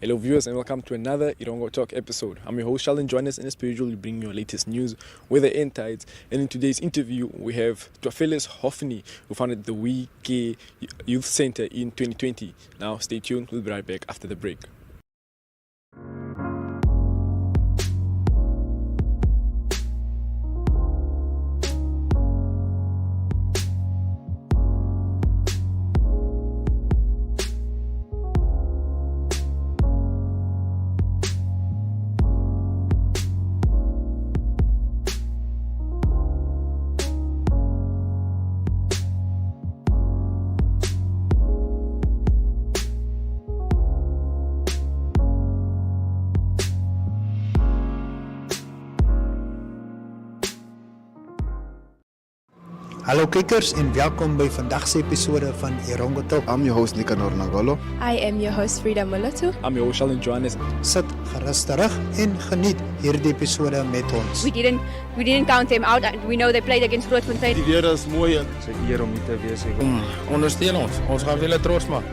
Hello viewers and welcome to another Erongo Talk episode. I'm your host Sheldon. Join us in as per usual, we bring you your latest news, weather and tides. And in today's interview we have Theofelus Hofeni, who founded the WeCare Youth Center in 2020. Now stay tuned, we'll be right back after the break. Hallo kijkers en welkom bij vandagse episode van Erongo Talk. I'm your host Nicanor Nangolo. I am your host Frida Moloto. I'm your host Sheldon. Join us. Sit gerus terug en geniet hierdie episode met ons. We didn't count them out. We know they played against Grootfontein. Die weer is mooi en Dis 'n eer om hier te wees. ondersteun ons. Ons gaan julle trots maak.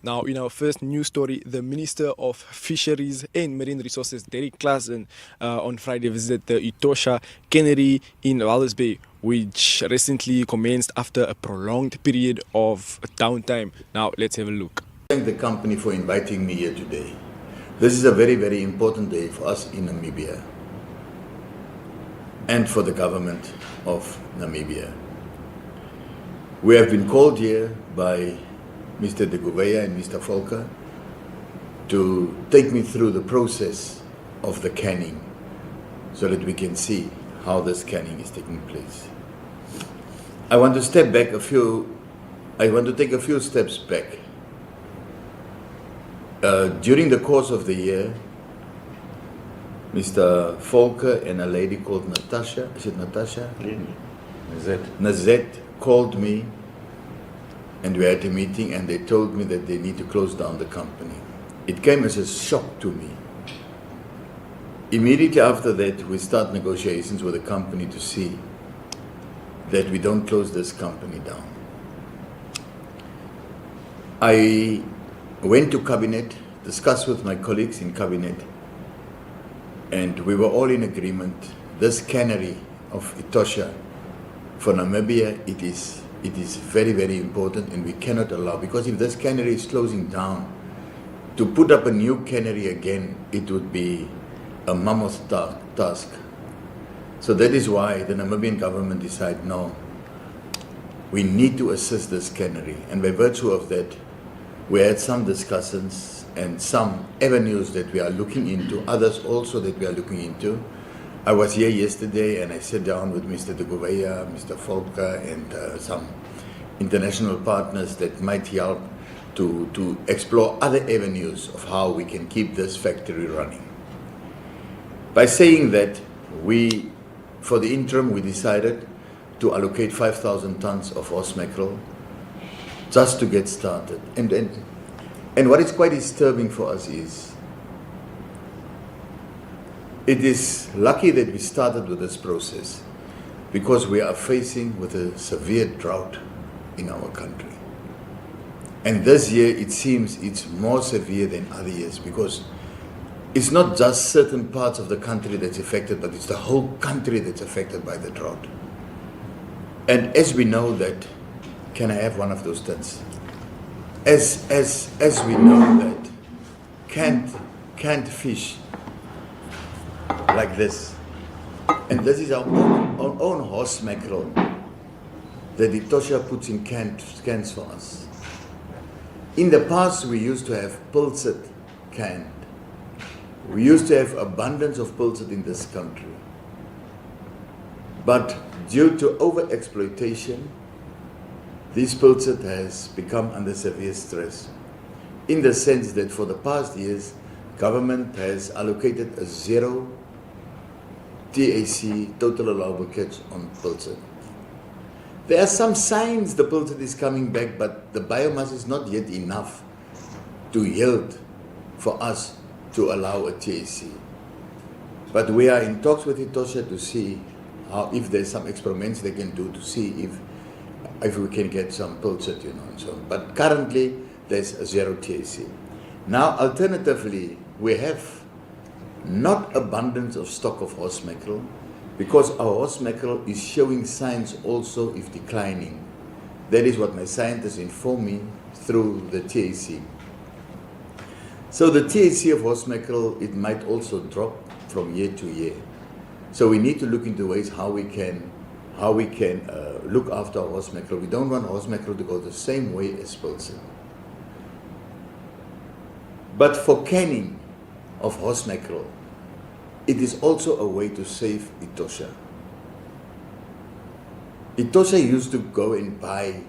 Now, in our first news story, the Minister of Fisheries and Marine Resources, Derek Claassen, on Friday visited the Etosha cannery in Walvis Bay, which recently commenced after a prolonged period of downtime. Now, let's have a look. Thank the company for inviting me here today. This is a very, very important day for us in Namibia and for the government of Namibia. We have been called here by Mr. De Gouveia and Mr. Volker to take me through the process of the canning so that we can see how this canning is taking place. I want to take a few steps back. During the course of the year, Mr. Volker and a lady called Natasha, is it Natasha? Nazette called me and we had a meeting and they told me that they need to close down the company. It came as a shock to me. Immediately after that, we start negotiations with the company to see that we don't close this company down. I went to cabinet, discussed with my colleagues in cabinet, and we were all in agreement. This cannery of Etosha for Namibia, it is very, very important and we cannot allow, because if this cannery is closing down, to put up a new cannery again, it would be a mammoth task. So that is why the Namibian government decided, no, we need to assist this cannery. And by virtue of that, we had some discussions and some avenues that we are looking into, others also that we are looking into. I was here yesterday and I sat down with Mr. De Gouveia, Mr. Volker and some international partners that might help to explore other avenues of how we can keep this factory running. By saying that, for the interim, we decided to allocate 5,000 tons of horse mackerel just to get started. And what is quite disturbing for us is, it is lucky that we started with this process because we are facing with a severe drought in our country. And this year it seems it's more severe than other years because it's not just certain parts of the country that's affected, but it's the whole country that's affected by the drought. And as we know that, can I have one of those tents? As we know that canned fish like this, and this is our own horse mackerel that Etosha puts in cans for us. In the past we used to have pilset canned. We used to have abundance of pilset in this country. But due to over-exploitation, this pilset has become under severe stress, in the sense that for the past years, government has allocated a 0 TAC, total allowable catch, on pilchard. There are some signs the pilchard is coming back, but the biomass is not yet enough to yield for us to allow a TAC. But we are in talks with Etosha to see how, if there's some experiments they can do to see if we can get some pilchard, and so on. But currently there's a 0 TAC. Now, alternatively, we have not abundance of stock of horse mackerel, because our horse mackerel is showing signs also of declining. That is what my scientists inform me through the TAC. So the TAC of horse mackerel, it might also drop from year to year. So we need to look into ways how we can look after our horse mackerel. We don't want horse mackerel to go the same way as pilchard. But for canning of horse mackerel, it is also a way to save Etosha. Etosha used to go and buy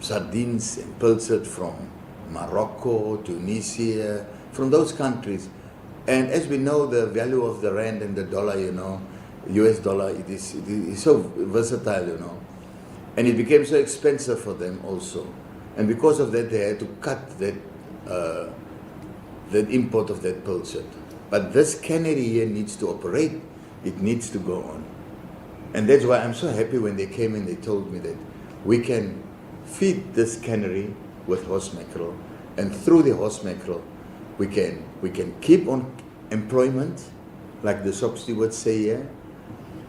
sardines and pilchard from Morocco, Tunisia, from those countries. And as we know, the value of the rand and the dollar, US dollar, it is so versatile, and it became so expensive for them also. And because of that, they had to cut that import of that pilchard. But this cannery here needs to operate. It needs to go on. And that's why I'm so happy when they came and they told me that we can feed this cannery with horse mackerel, and through the horse mackerel, we can keep on employment, like the shop stewards say here.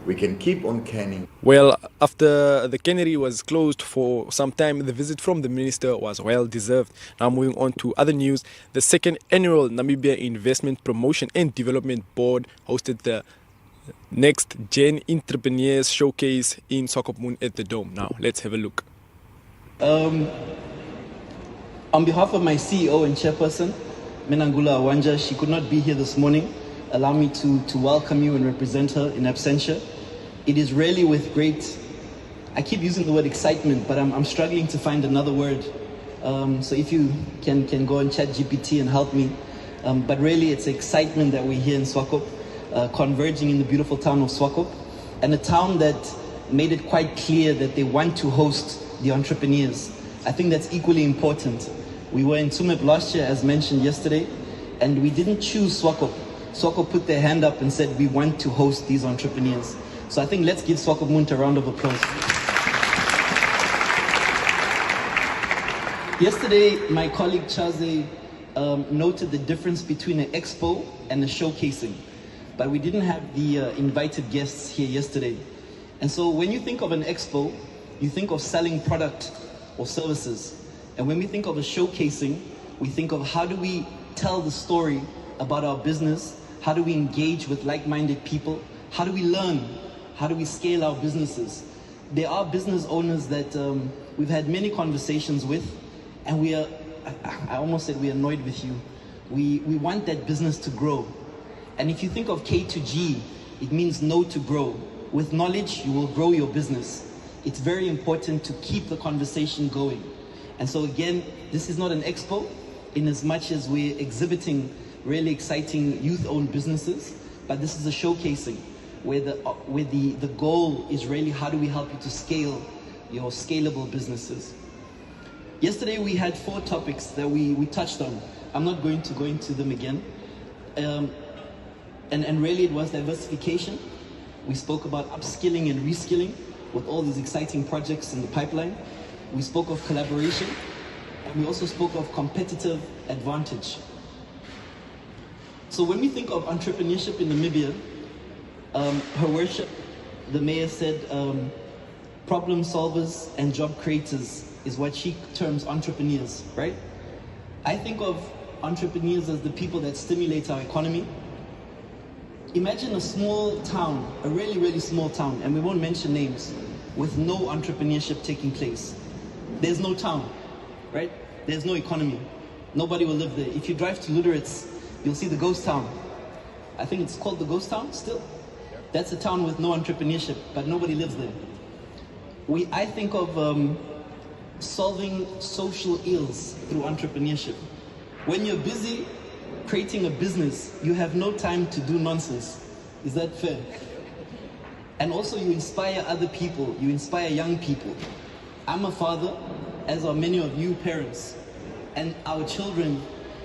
We can keep on canning. Well, after the cannery was closed for some time, the visit from the minister was well deserved. Now moving on to other news, the second annual Namibia Investment Promotion and Development Board hosted the Next Gen Entrepreneurs Showcase in Swakopmund at the Dome. Now let's have a look. On behalf of my CEO and chairperson, Menangula Awanja, she could not be here this morning. Allow me to welcome you and represent her in absentia. It is really with great, I keep using the word excitement, but I'm struggling to find another word. So if you can go on ChatGPT and help me. But really it's excitement that we're here in Swakop, converging in the beautiful town of Swakop, and a town that made it quite clear that they want to host the entrepreneurs. I think that's equally important. We were in Tsumeb last year, as mentioned yesterday, and we didn't choose Swakop. Swakop put their hand up and said, we want to host these entrepreneurs. So I think let's give Swakopmund a round of applause. Yesterday, my colleague Chaze noted the difference between an expo and a showcasing, but we didn't have the invited guests here yesterday. And so when you think of an expo, you think of selling product or services. And when we think of a showcasing, we think of how do we tell the story about our business, how do we engage with like-minded people, how do we learn, how do we scale our businesses. There are business owners that we've had many conversations with, and I almost said we're annoyed with you. We want that business to grow. And if you think of K to G, it means know to grow. With knowledge, you will grow your business. It's very important to keep the conversation going. And so again, this is not an expo in as much as we're exhibiting really exciting youth-owned businesses, but this is a showcasing where the goal is really how do we help you to scale your scalable businesses. Yesterday we had 4 topics that we touched on. I'm not going to go into them again. And really it was diversification. We spoke about upskilling and reskilling with all these exciting projects in the pipeline. We spoke of collaboration, and we also spoke of competitive advantage. So when we think of entrepreneurship in Namibia, Her Worship, the mayor said, problem solvers and job creators is what she terms entrepreneurs, right? I think of entrepreneurs as the people that stimulate our economy. Imagine a small town, a really, really small town, and we won't mention names, with no entrepreneurship taking place. There's no town, right? There's no economy. Nobody will live there. If you drive to Luderitz, you'll see the ghost town. I think it's called the ghost town still. That's a town with no entrepreneurship, but nobody lives there. I think of solving social ills through entrepreneurship. When you're busy, creating a business, you have no time to do nonsense. Is that fair? And also you inspire other people, you inspire young people. I'm a father, as are many of you parents. And our children,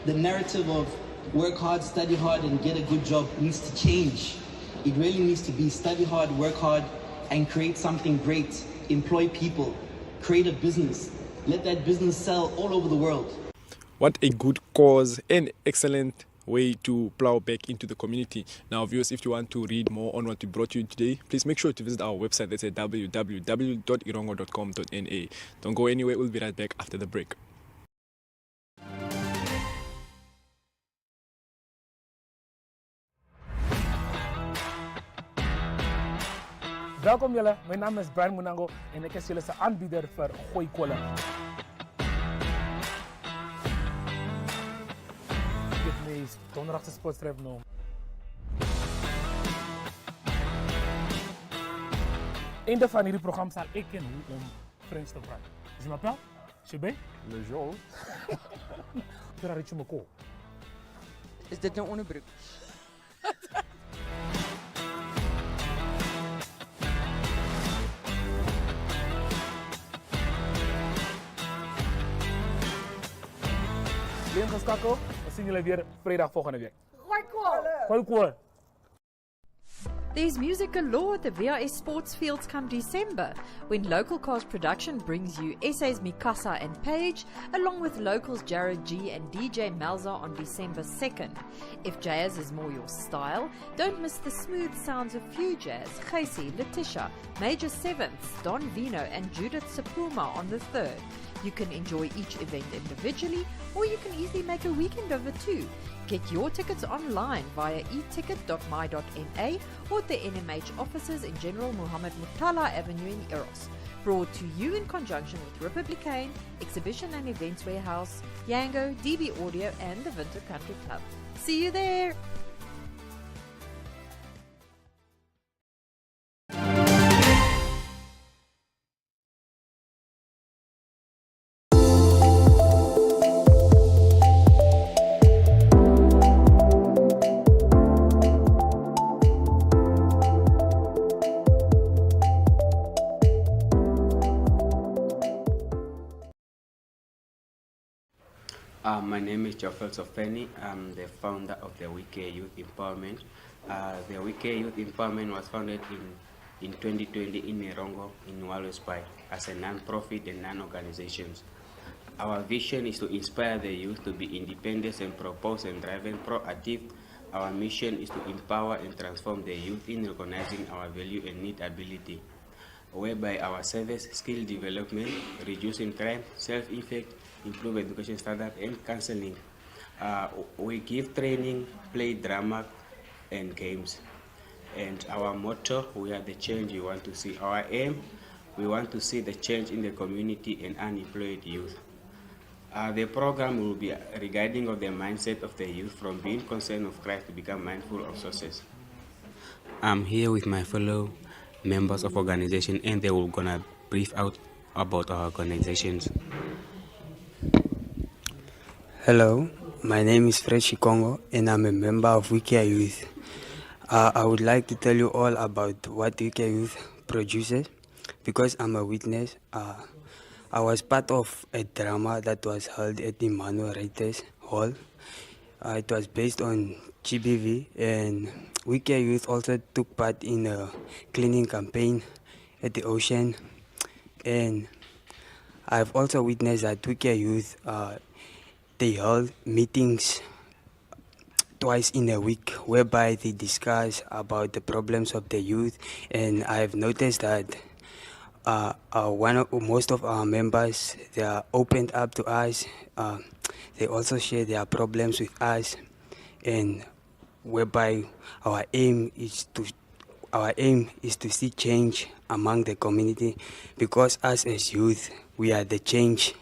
the narrative of work hard, study hard, and get a good job needs to change. It really needs to be study hard, work hard, and create something great. Employ people, create a business. Let that business sell all over the world. What a good cause and excellent way to plow back into the community. Now, viewers, if you want to read more on what we brought you today, please make sure to visit our website. That's at www.erongo.com.na. Don't go anywhere. We'll be right back after the break. Welkom julle, mijn naam is Brian Munango en ik is jullie aanbieder voor gooikolen. Dit is donderdagse sportstrip nou. Einde van hierdie programma zal ik en hoe om Frans te praten. Je m'appelle? Je bent? Le Jean. Je gaat me kool. Is dit nou onderbroek? Blijf geschakeld. We zien jullie weer vrijdag volgende week. Gooi kool! There's music galore at the VRS Sports Fields come December, when Local Cars Production brings you SA's Mikasa and Paige, along with locals Jared G and DJ Malza on December 2nd. If jazz is more your style, don't miss the smooth sounds of Few Jazz, Casey, Letitia, Major Sevenths, Don Vino and Judith Sapuma on the 3rd. You can enjoy each event individually, or you can easily make a weekend of it too. Get your tickets online via eticket.my.na or at the NMH offices in General Muhammad Murtala Avenue in Eros. Brought to you in conjunction with Republicane, Exhibition and Events Warehouse, Yango, DB Audio and the Winter Country Club. See you there! My name is Theofelus Hofeni. I'm the founder of the Wiki Youth Empowerment. The Wiki Youth Empowerment was founded in 2020 in Erongo, in Walvis Bay, as a non-profit and non-organization. Our vision is to inspire the youth to be independent and propose and driven proactive. Our mission is to empower and transform the youth in recognizing our value and need ability, whereby our service, skill development, reducing crime, self-effect, improve education standard and counseling. We give training, play drama and games. And our motto, we are the change we want to see. Our aim, we want to see the change in the community and unemployed youth. The program will be regarding of the mindset of the youth from being concerned of Christ to become mindful of success. I'm here with my fellow members of organization and they will gonna brief out about our organizations. Hello, my name is Fred Shikongo and I'm a member of Wiki Youth. I would like to tell you all about what Wiki Youth produces because I'm a witness. I was part of a drama that was held at the Manuel Writers Hall. It was based on GBV and Wiki Youth also took part in a cleaning campaign at the ocean. And I've also witnessed that Wiki Youth they held meetings twice in a week whereby they discuss about the problems of the youth, and I've noticed that most of our members, they are opened up to us. They also share their problems with us, and whereby our aim is to see change among the community, because us as youth, we are the change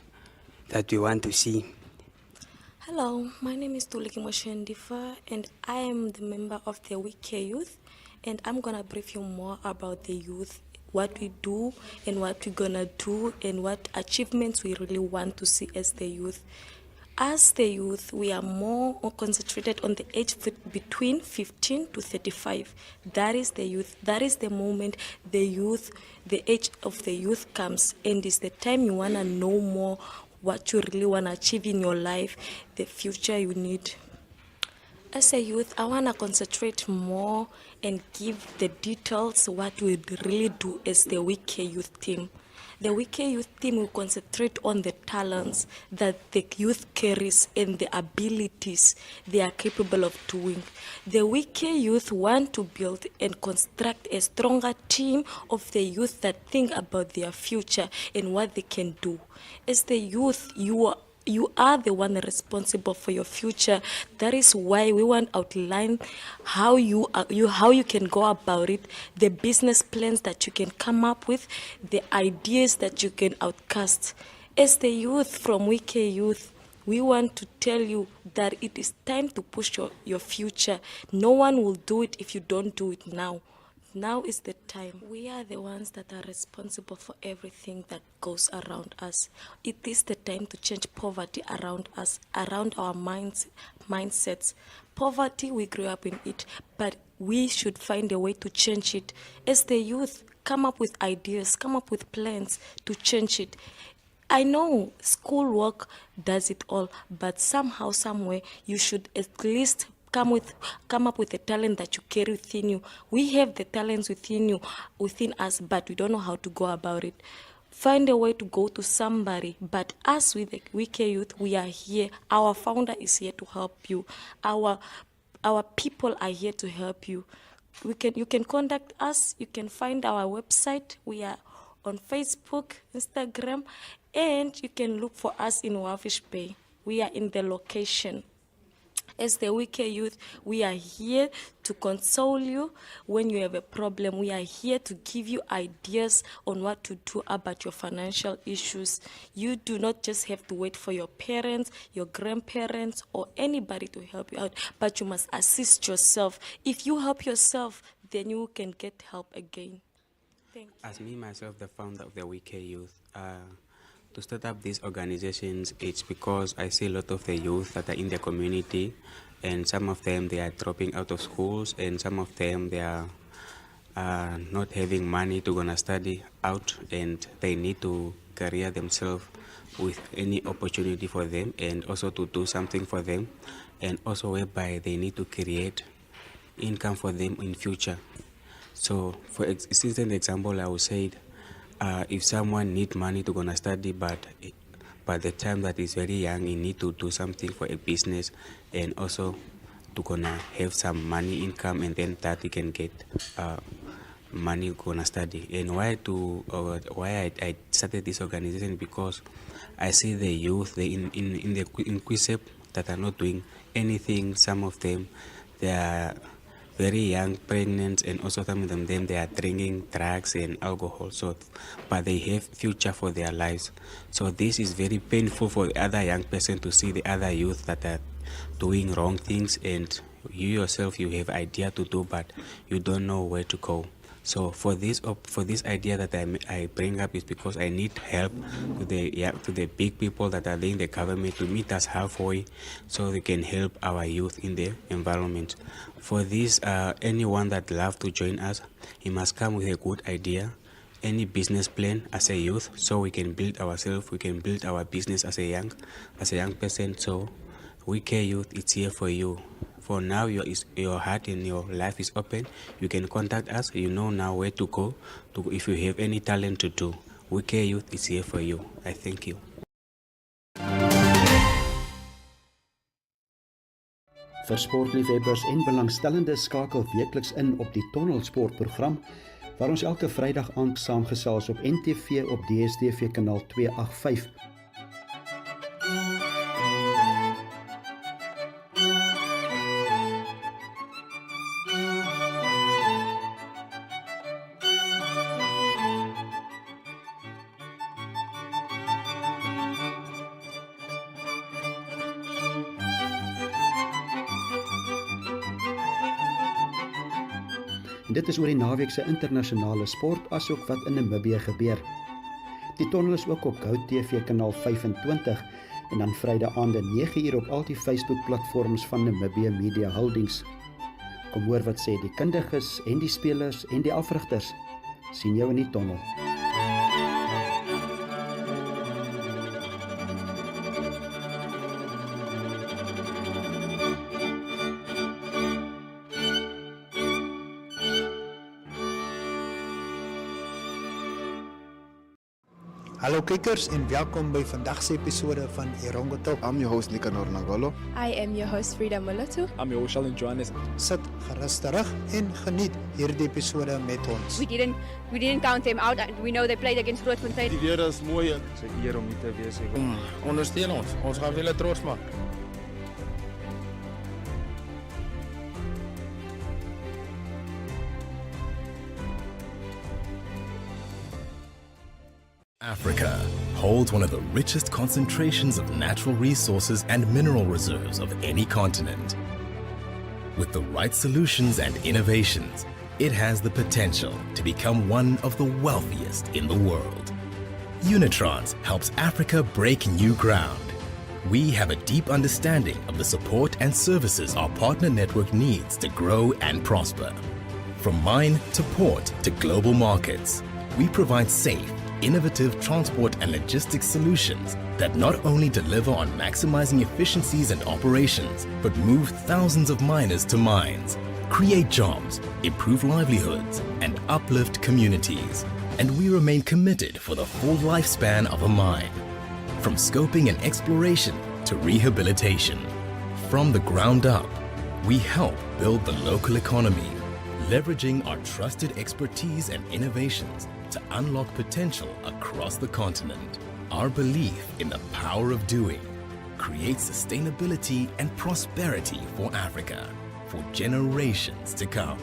that we want to see. Hello, my name is Tuliki Moshendifa and I am the member of the Wiki Youth, and I'm gonna brief you more about the youth, what we do and what we're gonna do and what achievements we really want to see as the youth. As the youth, we are more concentrated on the age between 15 to 35. That is the youth. That is the moment the age of the youth comes, and it's the time you want to know more what you really want to achieve in your life, the future you need. As a youth, I want to concentrate more and give the details what we really do as the WK Youth team. The WK Youth team will concentrate on the talents that the youth carries and the abilities they are capable of doing. The WK Youth want to build and construct a stronger team of the youth that think about their future and what they can do. As the youth, you are the one responsible for your future. That is why we want to outline how you can go about it, the business plans that you can come up with, the ideas that you can outcast. As the youth from WK Youth, we want to tell you that it is time to push your future. No one will do it if you don't do it now. Now is the time. We are the ones that are responsible for everything that goes around us. It is the time to change poverty around us, around our mindsets. Poverty, we grew up in it, but we should find a way to change it. As the youth, come up with ideas, come up with plans to change it. I know schoolwork does it all, but somehow, somewhere, you should at least come up with the talent that you carry within you. We have the talents within us, but we don't know how to go about it. Find a way to go to somebody. But us with the WK Youth, we are here. Our founder is here to help you. Our people are here to help you. You can contact us. You can find our website. We are on Facebook, Instagram, and you can look for us in Walfish Bay. We are in the location. As the WK Youth, we are here to console you when you have a problem. We are here to give you ideas on what to do about your financial issues. You do not just have to wait for your parents, your grandparents, or anybody to help you out, but you must assist yourself. If you help yourself, then you can get help again. Thank you. As me, myself, the founder of the WK Youth, to start up these organizations, it's because I see a lot of the youth that are in the community, and some of them, they are dropping out of schools, and some of them, they are not having money to gonna study out, and they need to career themselves with any opportunity for them, and also to do something for them, and also whereby they need to create income for them in future. So for instance, an example, I would say, if someone need money to gonna study, but by the time that is very young, he need to do something for a business, and also to gonna have some money income, and then that he can get money gonna study. And why I started this organization, because I see the youth in Quisep that are not doing anything. Some of them, they are very young, pregnant, and also some of them they are drinking drugs and alcohol. So, but they have future for their lives. So this is very painful for the other young person to see the other youth that are doing wrong things, and you yourself, you have idea to do, but you don't know where to go. So for this idea that I bring up is because I need help to the big people that are in the government to meet us halfway, so they can help our youth in the environment. For this, anyone that love to join us, he must come with a good idea, any business plan as a youth, so we can build ourselves, we can build our business as a young person. So WK Youth, it's here for you. For now, your heart and your life is open. You can contact us. You know now where to go if you have any talent to do. WK Youth is here for you. I thank you. Vir sportliefhebbers en belangstellendes skakel weekliks in op die Tonnelsportprogram, waar ons elke Vrydag aand saamgesels op NTV op DStv kanaal 285. Dit is oor die naweek se internasionale sport, asook wat in Namibië gebeur. Die tonnel is ook op Goud TV kanaal 25 en dan Vrydag aande 9uur op al die Facebook-platforms van Namibia Media Holdings. Kom hoor wat sê die kundiges en die spelers en die afrigters. Sien jou in die tonnel. Hallo kykers en welkom by vandag se episode van Erongo Top. I'm your host Nicanor Nagolo. I am your host Frida Molatu. I'm your host Alan Johannes. Sit gerus terug en geniet hierdie episode met ons. We didn't count them out. We know they played against Grootfontein. Die weer is mooi. Dis 'n eer om hier te wees. Ondersteun ons. Ons gaan julle trots maak. Africa holds one of the richest concentrations of natural resources and mineral reserves of any continent. With the right solutions and innovations, it has the potential to become one of the wealthiest in the world. Unitrans helps Africa break new ground. We have a deep understanding of the support and services our partner network needs to grow and prosper. From mine to port to global markets, we provide safe, innovative transport and logistics solutions that not only deliver on maximizing efficiencies and operations, but move thousands of miners to mines, create jobs, improve livelihoods, and uplift communities. And we remain committed for the full lifespan of a mine. From scoping and exploration to rehabilitation. From the ground up, we help build the local economy, leveraging our trusted expertise and innovations to unlock potential across the continent. Our belief in the power of doing creates sustainability and prosperity for Africa for generations to come.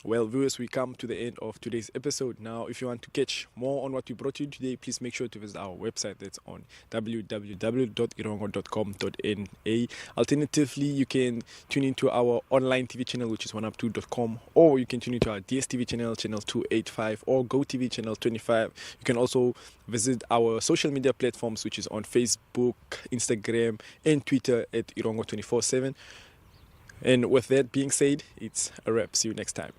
Well, viewers, we come to the end of today's episode. Now, if you want to catch more on what we brought you today, please make sure to visit our website. That's on www.erongo.com.na. Alternatively, you can tune into our online TV channel, which is 1up2.com, or you can tune into our DSTV channel, channel 285, or GoTV channel 25. You can also visit our social media platforms, which is on Facebook, Instagram, and Twitter at Erongo 24/7. And with that being said, it's a wrap. See you next time.